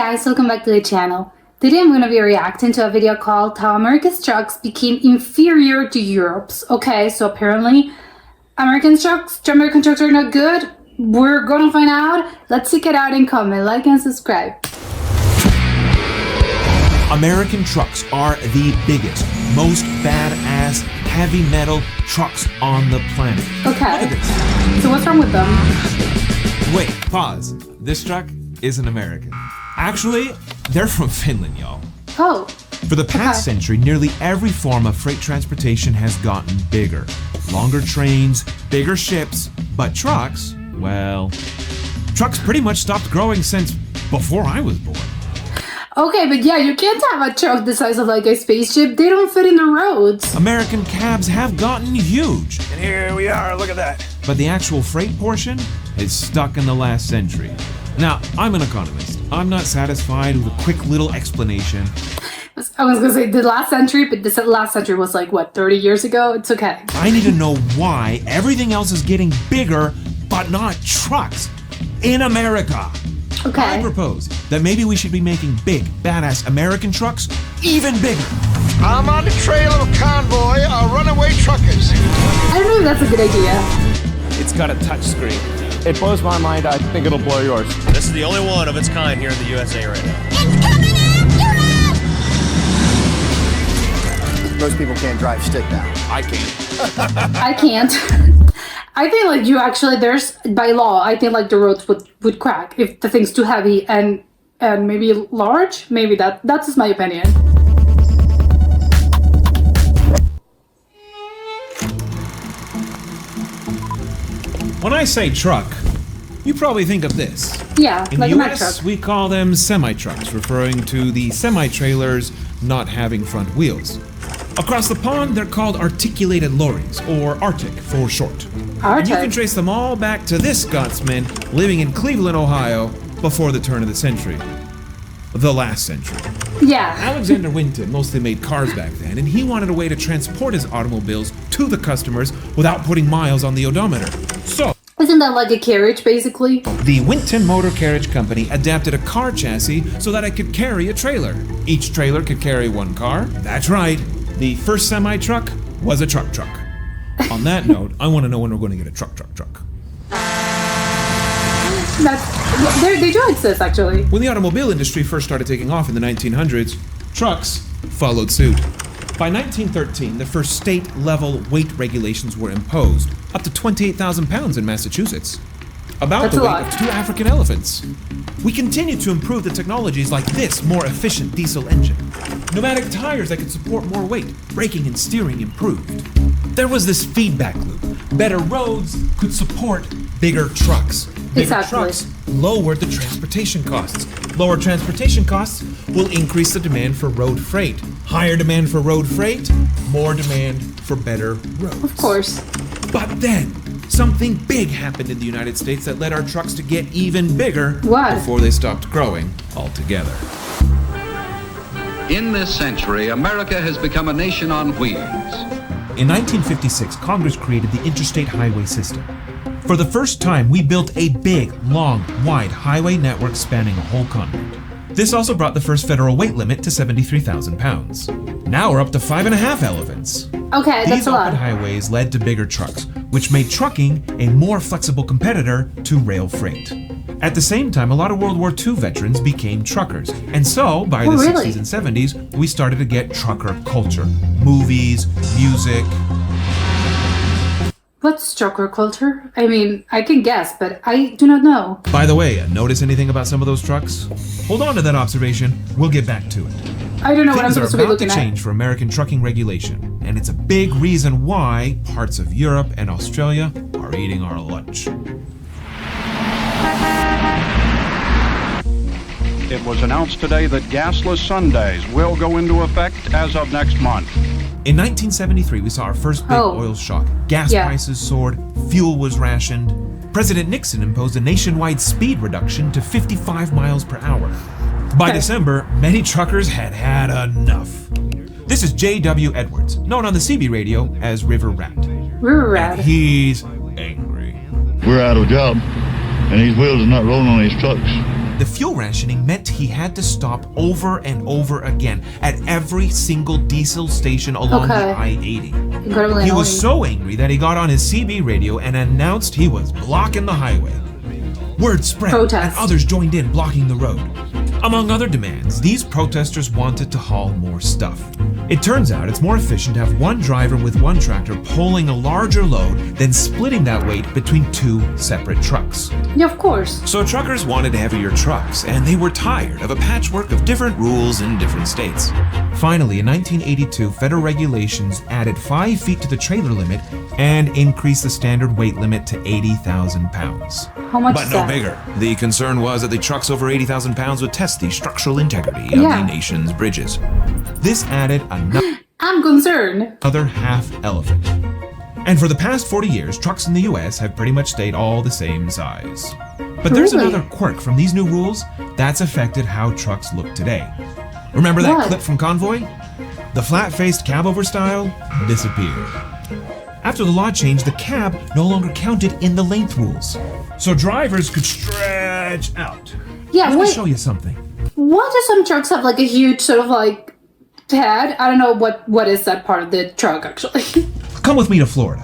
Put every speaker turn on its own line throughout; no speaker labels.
guys, welcome back to the channel. Today I'm going to be reacting to a video called How America's Trucks Became Inferior to Europe's. Okay, so apparently American trucks are not good. We're going to find out. Let's check it out and comment, like and subscribe.
American trucks are the biggest, most badass, heavy metal trucks on the planet.
Okay,
Look at this.
so what's wrong with them?
Wait, pause. This truck isn't American. Actually, they're from Finland, y'all.
Oh.
For the past century, nearly every form of freight transportation has gotten bigger. Longer trains, bigger ships, but trucks, well, trucks pretty much stopped growing since before I was born.
Okay, but yeah, you can't have a truck the size of like a spaceship. They don't fit in the roads.
American cabs have gotten huge.
And here we are, look at that.
But the actual freight portion is stuck in the last century. Now, I'm an economist. I'm not satisfied with a quick little explanation.
I was gonna say the last century, but this last century was like, what, 30 years ago? It's okay.
I need to know why everything else is getting bigger, but not trucks in America.
Okay.
I propose that maybe we should be making big, badass American trucks even bigger.
I'm on the trail of a convoy of runaway truckers.
I don't know if that's a good idea.
It's got a touch screen. It blows my mind. I think it'll blow yours.
This is the only one of its kind here in the USA right now.
It's coming after us!
Most people can't drive stick now.
I can't.
I can't. I think like you actually, there's by law, I think like the roads would crack if the thing's too heavy and maybe large. Maybe that's just my opinion.
When I say truck, you probably think of this.
Yeah,
In
like
the
a Mack
US,
truck.
we call them semi-trucks, referring to the semi-trailers not having front wheels. Across the pond, they're called articulated lorries, or Arctic for short. And you can
Arctic?
trace them all back to this Scotsman living in Cleveland, Ohio, before the turn of the century. The last century.
Yeah.
Alexander Winton mostly made cars back then, and he wanted a way to transport his automobiles to the customers without putting miles on the odometer. So,
Isn't that like a carriage, basically?
the Winton Motor Carriage Company adapted a car chassis so that it could carry a trailer. Each trailer could carry one car. That's right. The first semi-truck was a truck. On that note, I want to know when we're going to get a truck.
They do exist, actually.
When the automobile industry first started taking off in the 1900s, trucks followed suit. By 1913, the first state-level weight regulations were imposed, up to 28,000 pounds in Massachusetts. About
That's
the
a
weight
lot.
of 2 African elephants. We continue to improve the technologies like this more efficient diesel engine. Pneumatic tires that could support more weight, braking and steering improved. There was this feedback loop. Better roads could support bigger trucks. Bigger
Exactly.
trucks lowered the transportation costs. Lower transportation costs will increase the demand for road freight. Higher demand for road freight, more demand for better roads.
Of course.
But then, something big happened in the United States that led our trucks to get even bigger
What?
before they stopped growing altogether.
In this century, America has become a nation on wheels.
In 1956, Congress created the Interstate Highway System. For the first time, we built a big, long, wide highway network spanning a whole continent. This also brought the first federal weight limit to 73,000 pounds. Now we're up to 5.5 elephants.
Okay, that's
These
a
open
lot.
highways led to bigger trucks, which made trucking a more flexible competitor to rail freight. At the same time, a lot of World War II veterans became truckers. And so, by the
really?
60s and 70s, we started to get trucker culture. Movies, music.
What's trucker culture? I mean, I can guess, but I do not know.
By the way, notice anything about some of those trucks? Hold on to that observation, we'll get back to it.
I don't know what I'm
Things are
supposed to be
about to
looking at.
change for American trucking regulation, and it's a big reason why parts of Europe and Australia are eating our lunch.
It was announced today that gasless Sundays will go into effect as of next month.
In 1973, we saw our first big
Oh.
oil shock. Gas
Yeah.
prices soared, fuel was rationed. President Nixon imposed a nationwide speed reduction to 55 miles per hour. By
Okay.
December, many truckers had had enough. This is J.W. Edwards, known on the CB radio as River Rat.
We're rad.
He's angry.
We're out of a job, and these wheels are not rolling on these trucks.
the fuel rationing meant he had to stop over and over again at every single diesel station along the I-80.
Incredibly
He
annoying.
was so angry that he got on his CB radio and announced he was blocking the highway. Word spread,
Protest.
and others joined in blocking the road. Among other demands, these protesters wanted to haul more stuff. It turns out it's more efficient to have one driver with one tractor pulling a larger load than splitting that weight between two separate trucks.
Yeah, of course.
So truckers wanted heavier trucks, and they were tired of a patchwork of different rules in different states. Finally, in 1982, federal regulations added 5 feet to the trailer limit and increased the standard weight limit to 80,000 pounds.
How much
But
is
no
that?
bigger. The concern was that the trucks over 80,000 pounds would test the structural integrity of
Yeah.
the nation's bridges. This added
I'm concerned.
another half elephant. And for the past 40 years, trucks in the US have pretty much stayed all the same size. But there's
Really?
another quirk from these new rules that's affected how trucks look today. Remember that
What?
clip from Convoy? The flat-faced cab-over style disappeared. After the law changed, the cab no longer counted in the length rules. So drivers could stretch out.
Yeah,
Let me
wait.
show you something.
What do some trucks have, like a huge sort of like pad? I don't know what is that part of the truck actually.
Come with me to Florida.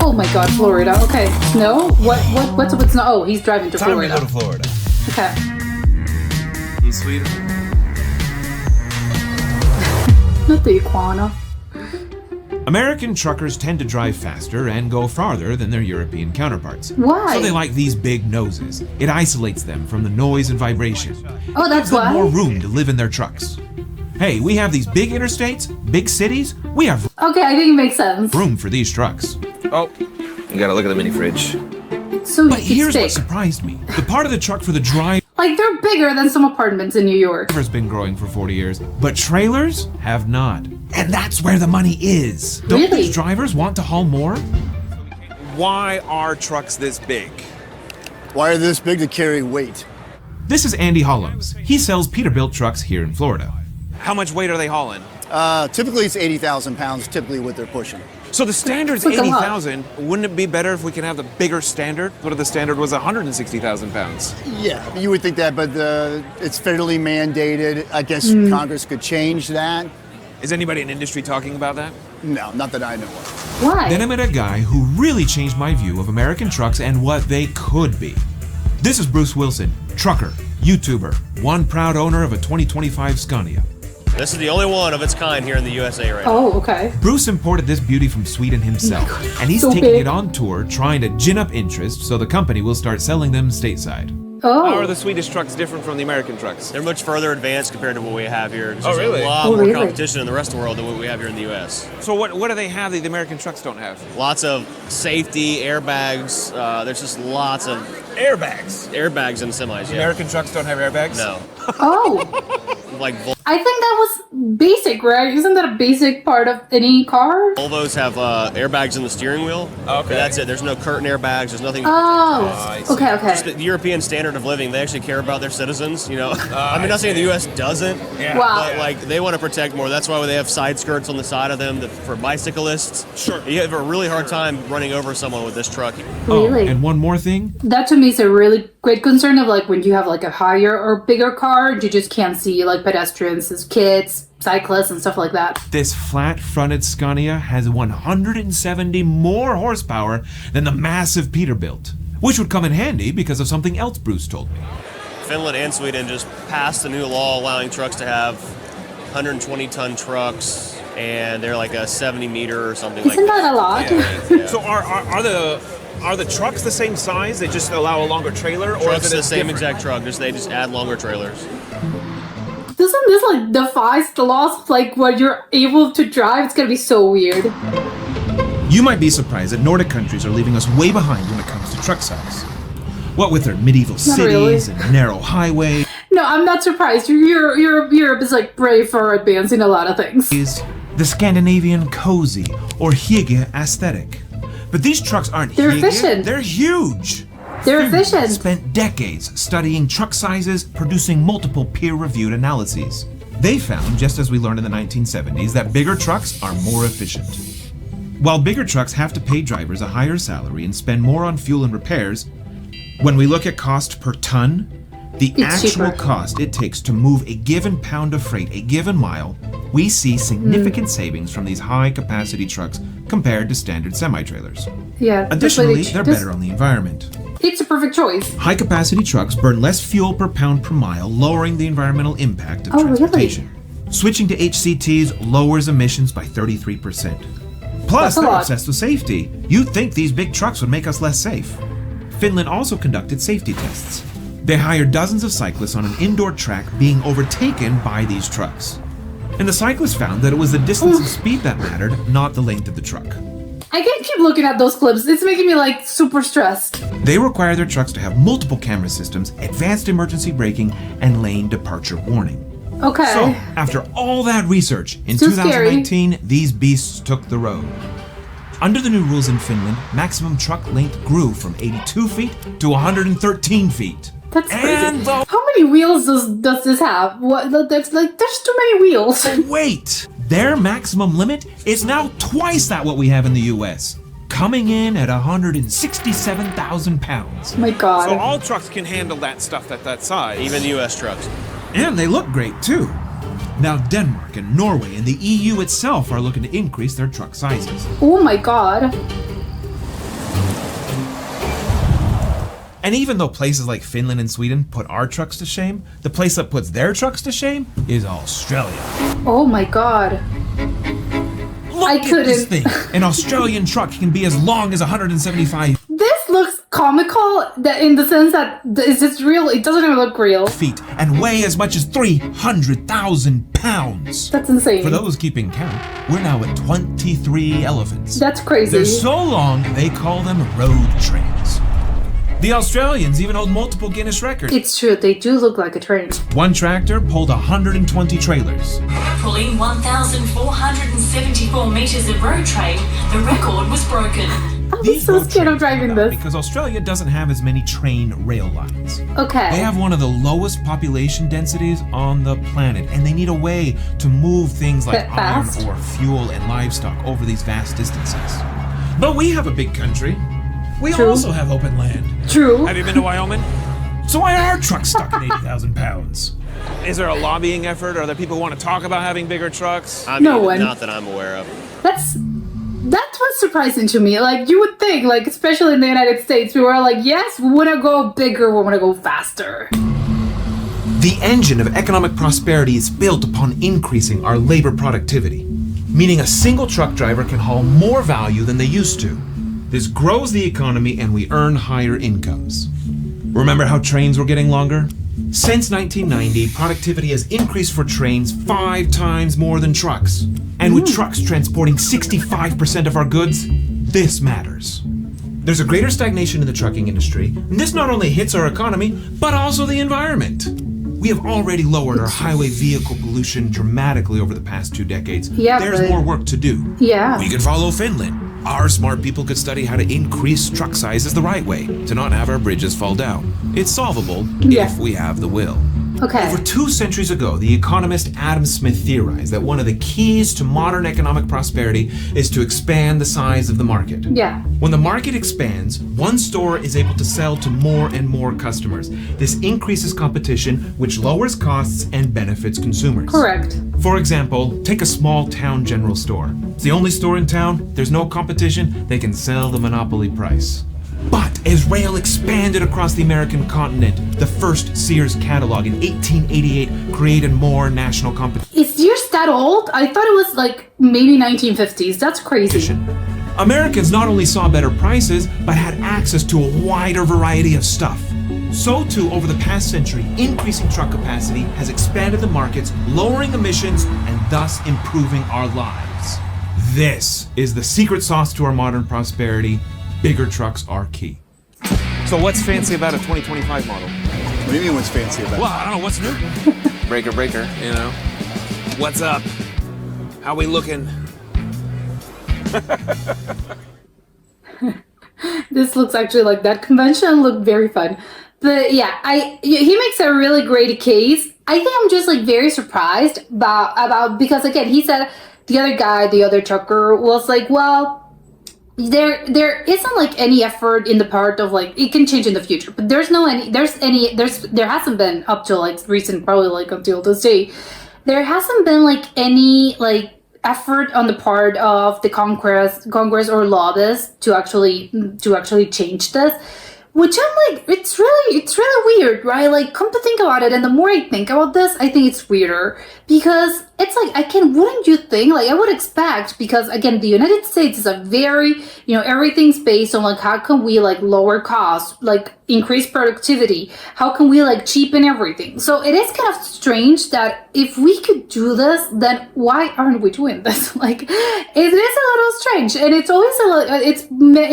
Oh my god, Florida. Okay. No? What's no? Oh, he's driving to Florida.
Florida.
Okay.
In Sweden.
Not the iguana.
American truckers tend to drive faster and go farther than their European counterparts.
Why?
So they like these big noses. It isolates them from the noise and vibration.
Oh, that's
Gives them more
why?
room to live in their trucks. Hey, we have these big interstates, big cities. We have
Okay, I think it makes sense.
room for these trucks.
Oh, you gotta look at the mini fridge.
So
But
it's
here's what
big.
surprised me. The part of the truck for the driver's
Like they're bigger than some apartments in New York.
been growing for 40 years, but trailers have not. And that's where the money is. Don't
Really?
these drivers want to haul more?
Why are trucks this big?
Why are they this big to carry weight?
This is Andy Hollums. He sells Peterbilt trucks here in Florida.
How much weight are they hauling?
Typically it's 80,000 pounds, typically what they're pushing.
So the standard's
That's a lot.
80,000. Wouldn't it be better if we could have the bigger standard? What if the standard was 160,000 pounds?
Yeah, you would think that, but it's federally mandated. I guess Congress could change that.
Is anybody in industry talking about that?
No, not that I know of.
Why?
Then I met a guy who really changed my view of American trucks and what they could be. This is Bruce Wilson, trucker, YouTuber, one proud owner of a 2025 Scania.
This is the only one of its kind here in the USA right now.
Oh, okay.
Bruce imported this beauty from Sweden himself, and he's
so
taking
big.
it on tour trying to gin up interest so the company will start selling them stateside.
How are
Oh.
the Swedish trucks different from the American trucks?
They're much further advanced compared to what we have here. 'Cause
Oh,
there's
really?
A lot
Oh,
more
really?
competition in the rest of the world than what we have here in the U.S.
So what do they have that the American trucks don't have?
Lots of safety, airbags. There's just lots of
Airbags.
airbags in semis. Yeah.
American trucks don't have airbags?
No.
Oh.
Like
I think that was basic, right? Isn't that a basic part of any car?
Volvos have airbags in the steering wheel.
Okay.
But that's it. There's no curtain airbags. There's nothing.
Oh. Okay,
Just
okay.
the European standard of living, they actually care about their citizens. You know, I mean, not saying the U.S. doesn't,
Wow.
but like they want to protect more. That's why they have side skirts on the side of them for bicyclists.
Sure.
You have a really hard time running over someone with this truck.
Really?
Oh, and one more thing.
That to me is a really great concern of like when you have like a higher or bigger car, you just can't see like pedestrians as kids, cyclists, and stuff like that.
This flat-fronted Scania has 170 more horsepower than the massive Peterbilt, which would come in handy because of something else Bruce told me.
Finland and Sweden just passed a new law allowing trucks to have 120-ton trucks, and they're like a 70-meter or something
Isn't
like
that a lot?
Yeah.
So are the trucks the same size? They just allow a longer trailer, or
Truck's
is it
the same
different?
exact truck, they just add longer trailers.
Doesn't this like defies the laws of like what you're able to drive? It's gonna be so weird.
You might be surprised that Nordic countries are leaving us way behind when it comes to truck size. What with their medieval
really.
cities and narrow highways,
No, I'm not surprised. Europe is like pretty far advanced in a lot of things.
the Scandinavian cozy or hygge aesthetic. But these trucks aren't
They're
hygge,
efficient.
they're huge.
They're efficient.
Spent decades studying truck sizes, producing multiple peer-reviewed analyses. They found, just as we learned in the 1970s, that bigger trucks are more efficient. While bigger trucks have to pay drivers a higher salary and spend more on fuel and repairs, when we look at cost per ton, the
It's
actual
cheaper.
cost it takes to move a given pound of freight, a given mile, we see significant savings from these high-capacity trucks compared to standard semi-trailers.
Yeah.
Additionally, they're better on the environment.
It's a perfect choice.
High-capacity trucks burn less fuel per pound per mile, lowering the environmental impact of
Oh, really?
transportation. Switching to HCTs lowers emissions by 33%. Plus,
That's a
they're
lot.
obsessed with safety. You'd think these big trucks would make us less safe. Finland also conducted safety tests. They hired dozens of cyclists on an indoor track being overtaken by these trucks. And the cyclists found that it was the distance and speed that mattered, not the length of the truck.
I can't keep looking at those clips. It's making me like super stressed.
They require their trucks to have multiple camera systems, advanced emergency braking, and lane departure warning.
Okay.
So, after all that research, in
Still
2019, these beasts took the road. Under the new rules in Finland, maximum truck length grew from 82 feet to 113 feet.
That's crazy.
And the
How many wheels does this have? What? That's like there's too many wheels.
wait! Their maximum limit is now twice that what we have in the US, coming in at 167,000 pounds.
My God.
So all trucks can handle that stuff at that size.
Even U.S. trucks.
And they look great too. Now Denmark and Norway and the EU itself are looking to increase their truck sizes.
Oh my God.
And even though places like Finland and Sweden put our trucks to shame, the place that puts their trucks to shame is Australia.
Oh my God.
Look
I
at this
couldn't.
thing. An Australian truck can be as long as 175
This looks comical that in the sense that is this real? It doesn't even look real.
feet and weigh as much as 300,000 pounds.
That's insane.
For those keeping count, we're now at 23 elephants.
That's crazy.
They're so long, they call them road trains. The Australians even hold multiple Guinness records.
It's true. They do look like a train.
One tractor pulled 120 trailers.
Pulling 1,474 meters of road train, the record was broken.
I'm so
road
scared of
trains
driving
are about
this.
because Australia doesn't have as many train rail lines.
Okay.
They have one of the lowest population densities on the planet, and they need a way to move things like
That fast?
iron ore, fuel, and livestock over these vast distances. But we have a big country. We
True.
also have open land.
True.
Have you been to Wyoming?
So why are trucks stuck at 80,000 pounds?
Is there a lobbying effort? Are there people who want to talk about having bigger trucks?
I
No
mean,
one.
Not that I'm aware of.
That's what's surprising to me. Like you would think, like especially in the United States, we were like, yes, we want to go bigger, we want to go faster.
The engine of economic prosperity is built upon increasing our labor productivity, meaning a single truck driver can haul more value than they used to. This grows the economy and we earn higher incomes. Remember how trains were getting longer? Since 1990, productivity has increased for trains 5 times more than trucks. And with trucks transporting 65% of our goods, this matters. There's a greater stagnation in the trucking industry, and this not only hits our economy, but also the environment. We have already lowered our highway vehicle pollution dramatically over the past 2 decades.
Yeah,
There's
but-
more work to do.
Yeah.
We could follow Finland. Our smart people could study how to increase truck sizes the right way to not have our bridges fall down. It's solvable
Yeah.
if we have the will.
Okay.
Over 2 centuries ago, the economist Adam Smith theorized that one of the keys to modern economic prosperity is to expand the size of the market.
Yeah.
When the market expands, one store is able to sell to more and more customers. This increases competition, which lowers costs and benefits consumers.
Correct.
For example, take a small town general store. It's the only store in town, there's no competition, they can sell the monopoly price. But as rail expanded across the American continent, the first Sears catalog in 1888 created more national competition.
Is yours that old? I thought it was like maybe 1950s. That's crazy.
Americans not only saw better prices, but had access to a wider variety of stuff. So too, over the past century, increasing truck capacity has expanded the markets, lowering emissions, and thus improving our lives. This is the secret sauce to our modern prosperity. Bigger trucks are key.
So what's fancy about a 2025 model?
What do you mean what's fancy about it?
Well, I don't know, what's new? breaker, you know? What's up? How we looking?
This looks actually like that convention looked very fun. But yeah, he makes a really great case. I think I'm just like very surprised about because again, he said the other guy, the other trucker was like, well, there isn't like any effort in the part of like it can change in the future, but there hasn't been up to like recent, probably like until this day, there hasn't been like any like effort on the part of the Congress or lobbyists to actually change this. Which I'm like, it's really weird, right? Like, come to think about it, and the more I think about this, I think it's weirder. Because it's like, wouldn't you think, like, I would expect, because again, the United States is a very, everything's based on like, how can we like lower costs, like increase productivity? How can we like cheapen everything? So it is kind of strange that if we could do this, then why aren't we doing this? Like, it is a little strange, and it's always it's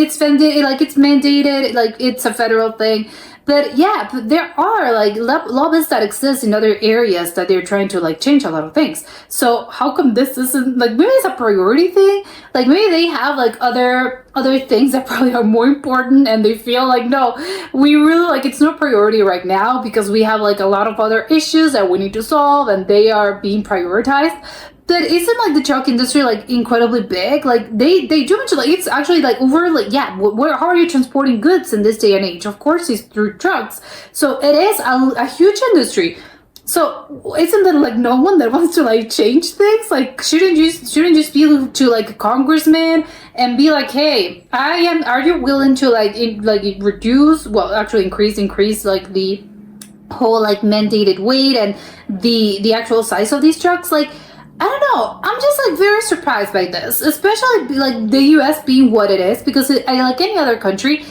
mandated, like it's a federal thing. But yeah, but there are like lobbyists that exist in other areas that they're trying to like change a lot of things. So how come this isn't like, maybe it's a priority thing? Like maybe they have like other things that probably are more important, and they feel like, no, we really like, it's not priority right now because we have like a lot of other issues that we need to solve, and they are being prioritized. But isn't like the truck industry like incredibly big? Like they do mention like it's actually like over like, yeah, how are you transporting goods in this day and age? Of course it's through trucks. So it is a huge industry. So isn't there like no one that wants to like change things? Like shouldn't just be to like a congressman and be like, hey, are you willing to like reduce, well actually increase like the whole like mandated weight and the actual size of these trucks? Like, I don't know. I'm just like very surprised by this, especially like the US being what it is, because like any other country,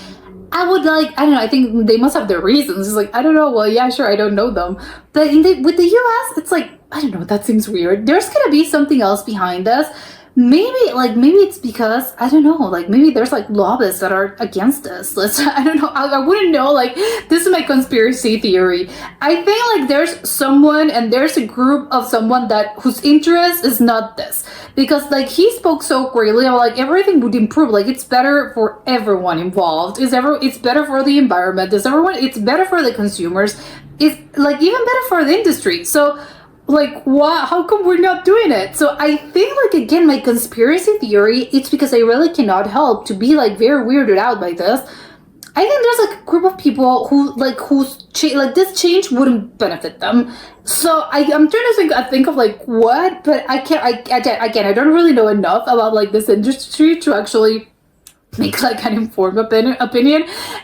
I would like, I don't know, I think they must have their reasons. It's like, I don't know, well, yeah, sure, I don't know them. But with the US, it's like, I don't know, that seems weird. There's gonna be something else behind this. Maybe it's because, I don't know, like maybe there's like lobbyists that are against this. I don't know, I wouldn't know, like this is my conspiracy theory. I think like there's someone and there's a group of someone whose interest is not this. Because like he spoke so greatly about like everything would improve, like it's better for everyone involved. It's better for the environment, it's better for the consumers, it's like even better for the industry. So like, how come we're not doing it? So I think like, again, my conspiracy theory, it's because I really cannot help to be like very weirded out by this. I think there's like a group of people who this change wouldn't benefit them. So I'm trying to think of like what, but I don't really know enough about like this industry to actually make like an informed opinion,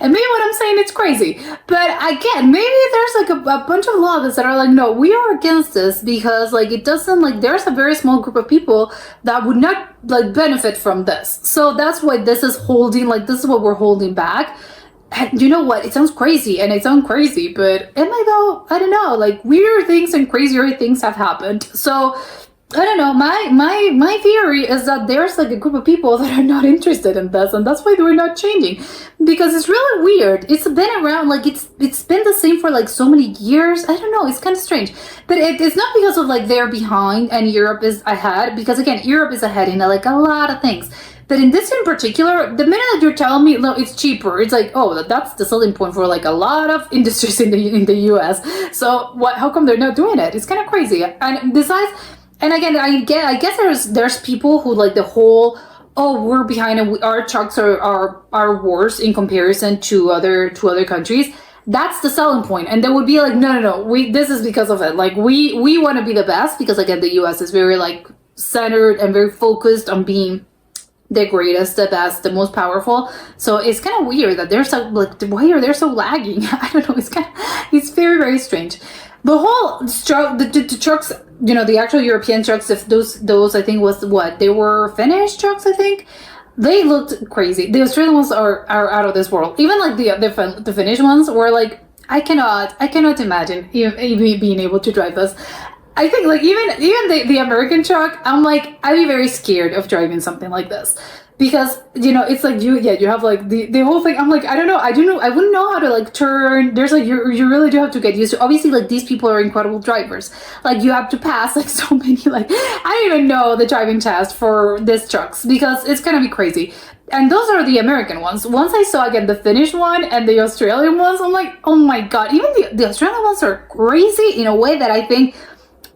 and maybe what I'm saying it's crazy, but again, maybe there's like a bunch of lobbyists that are like, no, we are against this because like it doesn't, like there's a very small group of people that would not like benefit from this, so that's why this is what we're holding back. And you know what, it sounds crazy, but am I though? I don't know, like weirder things and crazier things have happened. So I don't know, my theory is that there's like a group of people that are not interested in this, and that's why we're not changing, because it's really weird. It's been around, like it's been the same for like so many years. I don't know, it's kind of strange, but it's not because of like they're behind and Europe is ahead, because again, Europe is ahead in like a lot of things. But in this in particular, the minute that you're telling me, no, it's cheaper, it's like, oh, that's the selling point for like a lot of industries in the US. So how come they're not doing it? It's kind of crazy. And besides, and again, I guess there's people who like the whole, oh, we're behind and our trucks are worse in comparison to other countries. That's the selling point, and they would be like, no, this is because of it. Like we want to be the best, because again, the US is very like centered and very focused on being the greatest, the best, the most powerful. So it's kind of weird that they're so like, why are they so lagging? I don't know. It's very, very strange. The whole the trucks, the actual European trucks, if those I think was what they were, Finnish trucks, I think. They looked crazy. The Australian ones are out of this world. Even like the Finnish ones were like, I cannot imagine even being able to drive this. I think like even the American truck, I'm like, I'd be very scared of driving something like this. Because, it's like you have like the whole thing. I'm like, I don't know. I wouldn't know how to like turn. There's like, you really do have to get used to. Obviously, like these people are incredible drivers. Like you have to pass like so many, like, I don't even know the driving test for these trucks, because it's going to be crazy. And those are the American ones. Once I saw again the Finnish one and the Australian ones, I'm like, oh my God, even the Australian ones are crazy in a way that I think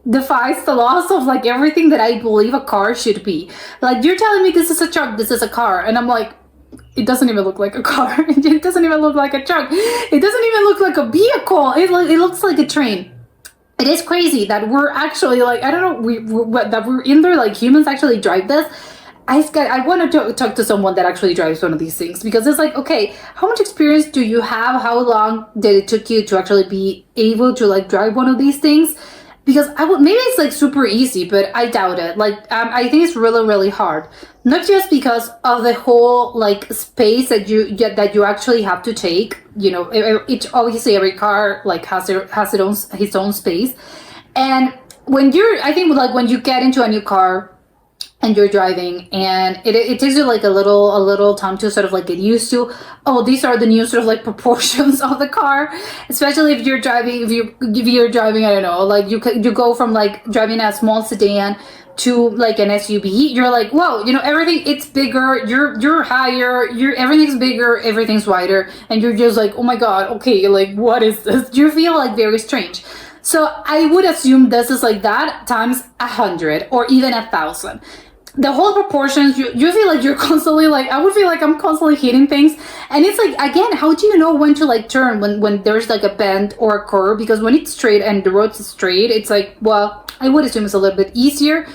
defies the laws of like everything that I believe a car should be. Like, you're telling me this is a truck, this is a car, and I'm like, it doesn't even look like a car. It doesn't even look like a truck. It doesn't even look like a vehicle. It looks like a train. It is crazy that we're actually like, I don't know, that we're in there, like humans actually drive this. I want to talk to someone that actually drives one of these things, because it's like, okay, how much experience do you have? How long did it took you to actually be able to like drive one of these things? Because maybe it's like super easy, but I doubt it. Like, I think it's really, really hard. Not just because of the whole like space that you actually have to take. You know, obviously every car like has its own space, and I think like when you get into a new car and you're driving, and it takes you like a little time to sort of like get used to, oh, these are the new sort of like proportions of the car, especially if you're driving, I don't know, like you go from like driving a small sedan to like an SUV. You're like, whoa, you know, everything, it's bigger, you're higher, everything's bigger, everything's wider, and you're just like, oh my god, okay, like what is this? You feel like very strange. So I would assume this is like that times 100 or even 1,000. The whole proportions, you feel like you're constantly like, I would feel like I'm constantly hitting things. And it's like, again, how do you know when to like turn when there's like a bend or a curve? Because when it's straight and the road's straight, it's like, well, I would assume it's a little bit easier.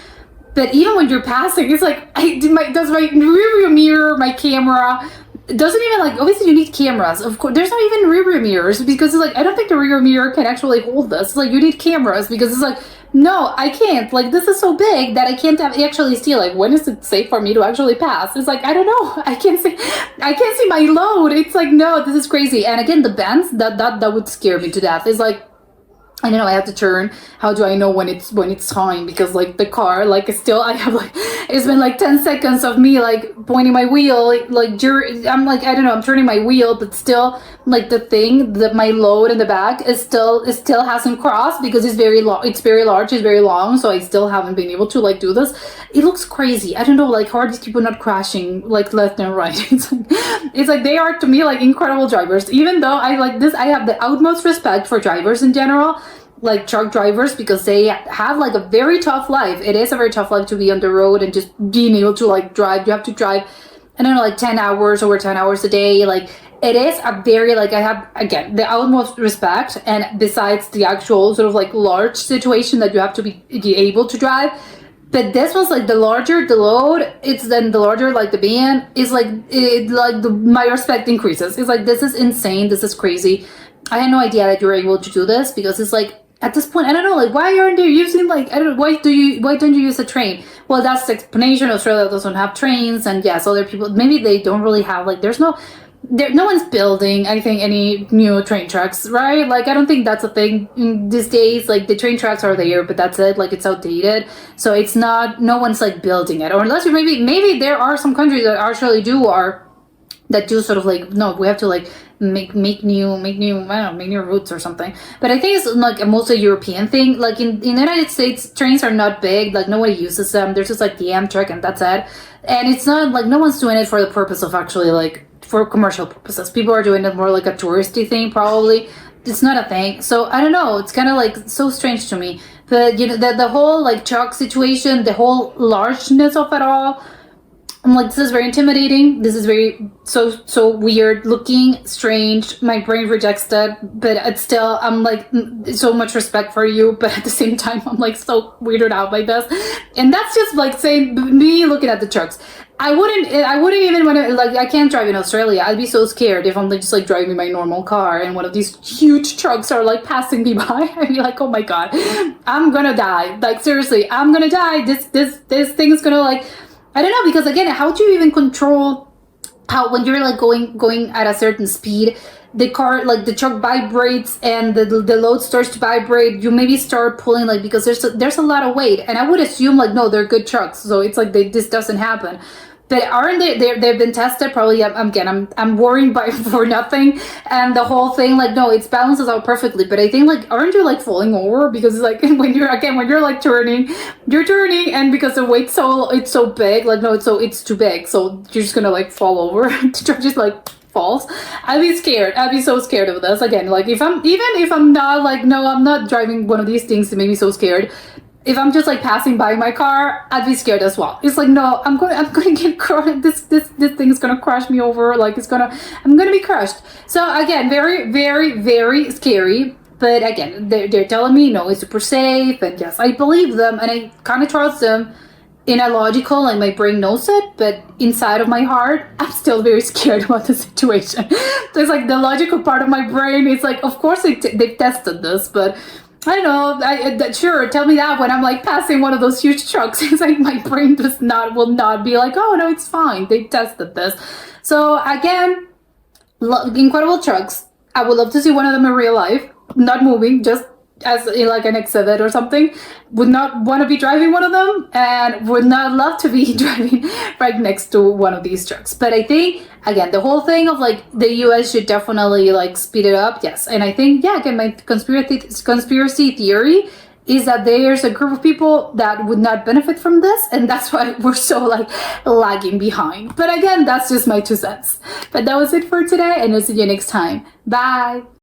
But even when you're passing, it's like, does my rearview mirror, my camera, doesn't even like, obviously you need cameras. Of course, there's not even rearview mirrors, because it's like, I don't think the rear mirror can actually hold this. It's like, you need cameras, because it's like, no, I can't. Like, this is so big that I can't actually see, like, when is it safe for me to actually pass? It's like, I don't know. I can't see my load. It's like, no, this is crazy. And again, the bends, that would scare me to death. It's like, I don't know, I have to turn. How do I know when it's time? Because like the car, like I have like, it's been like 10 seconds of me like pointing my wheel, I'm like, I don't know, I'm turning my wheel, but still like the thing that my load in the back is still hasn't crossed, because it's very large, it's very long, so I still haven't been able to like do this. It looks crazy. I don't know, like, how are these people not crashing like left and right? It's like they are, to me, like incredible drivers. Even though I have the utmost respect for drivers in general, like truck drivers, because they have like a very tough life. It is a very tough life to be on the road and just being able to like drive. You have to drive, I don't know, like 10 hours, over 10 hours a day. Like, it is a very, like, I have, again, the utmost respect. And besides the actual sort of like large situation that you have to be able to drive, but this one's like, the larger the load, it's then the larger like the van is, like, my respect increases. It's like, this is insane, this is crazy. I had no idea that you were able to do this, because it's like, at this point, I don't know, like, why aren't you using, like, I don't know, why don't you use a train? Well, that's the explanation. Australia doesn't have trains, and yes, other people, maybe they don't really have, like, no one's building, I think, any new train tracks, right? Like, I don't think that's a thing these days. Like, the train tracks are there, but that's it. Like, it's outdated, so it's not, no one's like building it. Or unless you maybe there are some countries that actually do sort of like, no, we have to like make new routes or something. But I think it's like a mostly European thing. Like in the United States, trains are not big, like nobody uses them. There's just like the Amtrak, and that's it. And it's not like, no one's doing it for the purpose of actually like for commercial purposes. People are doing it more like a touristy thing, probably. It's not a thing. So I don't know, it's kind of like so strange to me. But you know, the whole like truck situation, the whole largeness of it all, I'm like, this is very intimidating. This is very so weird looking, strange. My brain rejects that, but it's still, I'm like, so much respect for you, but at the same time, I'm like so weirded out by this. And that's just like saying, me looking at the trucks. I wouldn't even want to, like, I can't drive in Australia. I'd be so scared if I'm like just like driving my normal car and one of these huge trucks are like passing me by. I'd be like, oh my god, I'm gonna die. Like, seriously, I'm gonna die. This thing is gonna, like, I don't know, because again, how do you even control how, when you're like going at a certain speed, the car, like the truck vibrates and the load starts to vibrate, you maybe start pulling, like, because there's a lot of weight. And I would assume, like, no, they're good trucks, so it's like this doesn't happen. But aren't they've been tested? Probably. I'm worrying for nothing, and the whole thing, like, no, it balances out perfectly. But I think, like, aren't you like falling over, because it's like when you're like turning, and because the weight's it's so big, like, no, it's too big, so you're just gonna like fall over. The truck just like falls. I'd be scared. I'd be so scared of this. Again, like, if I'm not like, no, I'm not driving one of these things to make me so scared. if I'm just like passing by my car, I'd be scared as well. It's like, no, I'm going to get crushed. This thing is going to crush me over. Like I'm going to be crushed. So again, very, very, very scary. But again, they're telling me, no, it's super safe. And yes, I believe them. And I kind of trust them in a logical, and my brain knows it. But inside of my heart, I'm still very scared about the situation. So it's like the logical part of my brain is like, of course they've tested this, but I don't know. Sure, tell me that when I'm like passing one of those huge trucks. It's like my brain will not be like, oh no, it's fine. They tested this. So again, incredible trucks. I would love to see one of them in real life, not moving, just as in like an exhibit or something. Would not want to be driving one of them, and would not love to be driving right next to one of these trucks. But I think, again, the whole thing of like the US should definitely like speed it up. Yes. And I think, yeah, again, my conspiracy theory is that there's a group of people that would not benefit from this, and that's why we're so like lagging behind. But again, that's just my 2 cents. But that was it for today, and I'll see you next time. Bye.